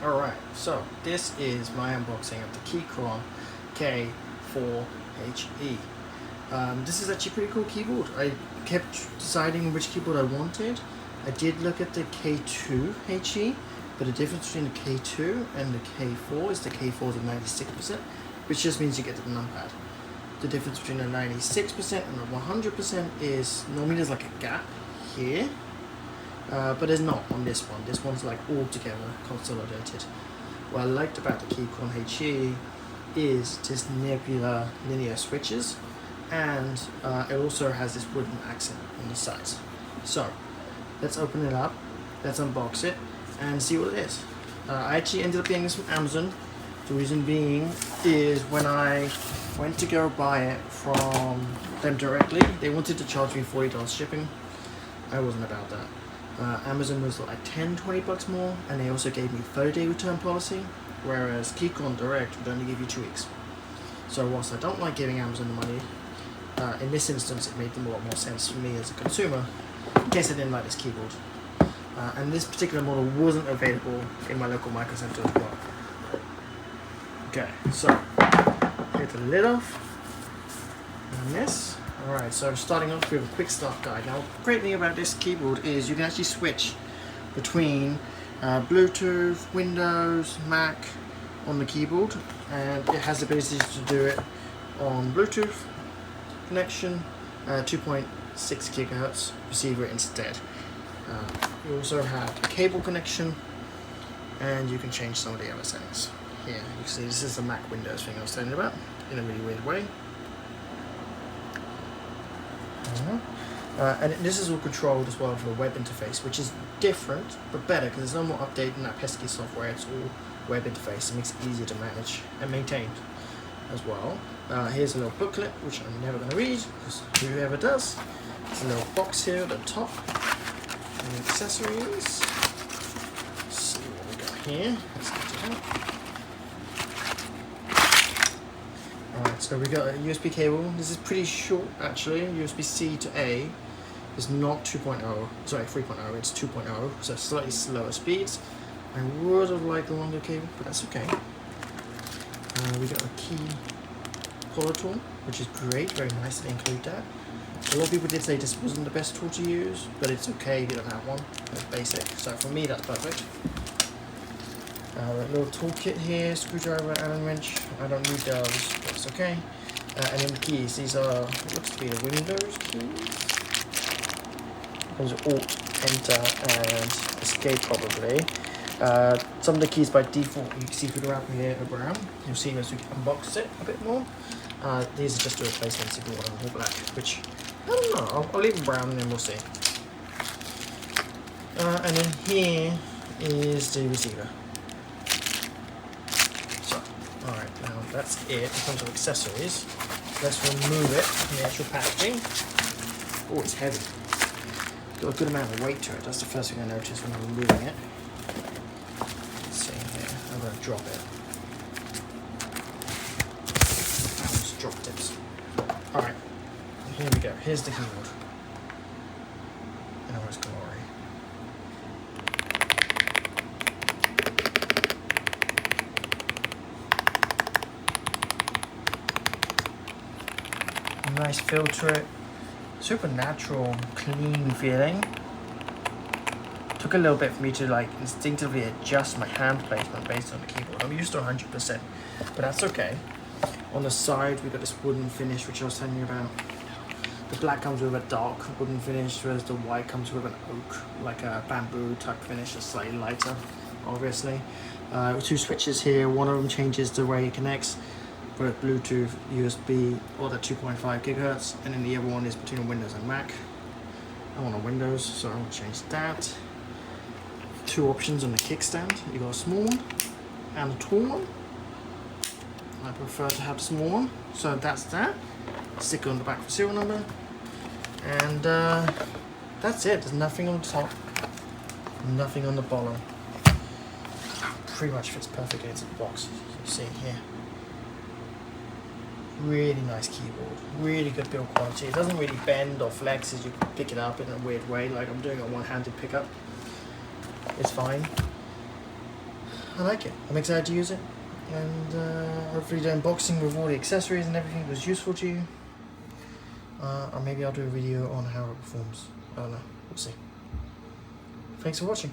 Alright, so this is my unboxing of the Keychron K4 HE. This is actually a pretty cool keyboard. I kept deciding which keyboard I wanted. I did look at the K2 HE, but the difference between the K2 and the K4 is the K4 is at 96%, which just means you get the numpad. The difference between the 96% and the 100% is normally there's like a gap here. But there's not on this one. This one's like all together consolidated. What I liked about the Keychron HE is this nebula linear switches, and it also has this wooden accent on the sides. So let's open it up, let's unbox it and see what it is. I actually ended up getting this from Amazon. The reason being is when I went to go buy it from them directly, they wanted to charge me $40 shipping. I wasn't about that. Amazon was like 10-20 bucks more, and they also gave me 30-day return policy, whereas Keychron Direct would only give you 2 weeks. So whilst I don't like giving Amazon the money, in this instance it made a lot more sense for me as a consumer, in case I didn't like this keyboard. And this particular model wasn't available in my local Micro Center as well. Okay, so get the lid off, and this. Alright, so starting off with a quick start guide. Now, the great thing about this keyboard is you can actually switch between Bluetooth, Windows, Mac on the keyboard, and it has the ability to do it on Bluetooth connection, 2.6 gigahertz receiver instead. You also have a cable connection, and you can change some of the other settings. Here, you can see this is the Mac Windows thing I was telling you about in a really weird way. And this is all controlled as well from a web interface, which is different but better because there's no more update than that pesky software. It's all web interface. It makes it easier to manage and maintain as well. Here's a little booklet which I'm never going to read because whoever does. There's a little box here at the top and accessories. Let's see what we got here. Let's get it out. Alright, so we got a USB cable. This is pretty short actually. USB-C to A is not 2.0, sorry 3.0, it's 2.0, so slightly slower speeds. I would have liked a longer cable, but that's okay. We got a key puller tool, which is great, very nice to include that. A lot of people did say this wasn't the best tool to use, but it's okay if you don't have one. It's basic, so for me that's perfect. A little toolkit here, screwdriver, Allen wrench. I don't need those, but it's okay. And then the keys. These are what looks to be the Windows keys. Those are Alt, Enter, and Escape probably. Some of the keys by default you can see through the wrapper here are brown. You'll see as we unbox it a bit more. These are just the replacements if you want them all black, which I don't know. I'll leave them brown and then we'll see. And then here is the receiver. Alright, now that's it in terms of accessories. Let's remove it from the actual packaging. Oh, it's heavy. Got a good amount of weight to it. That's the first thing I noticed when I'm removing it. Let's see here. I'm going to drop it. I almost dropped it. Alright, here we go. Here's the keyboard. In all its glory. Nice feel to it, super natural, clean feeling. Took a little bit for me to like instinctively adjust my hand placement based on the keyboard. I'm used to 100%, but that's okay. On the side we got this wooden finish which I was telling you about. The black comes with a dark wooden finish, whereas the white comes with an oak, like a bamboo type finish, just slightly lighter, obviously. 2 switches here, one of them changes the way it connects. For Bluetooth, USB, or the 2.5 gigahertz, and then the other one is between Windows and Mac. I want a Windows, so I'm going to change that. 2 options on the kickstand. You got a small one and a tall one. I prefer to have the small one, so that's that. Sticker on the back for serial number, and that's it. There's nothing on the top, nothing on the bottom. Pretty much fits perfectly into the box. You see here. Really nice keyboard, really good build quality. It doesn't really bend or flex as you pick it up in a weird way, like I'm doing a one-handed pickup. It's fine. I like it. I'm excited to use it, and hopefully the unboxing with all the accessories and everything was useful to you. Or maybe I'll do a video on how it performs. I don't know. We'll see. Thanks for watching.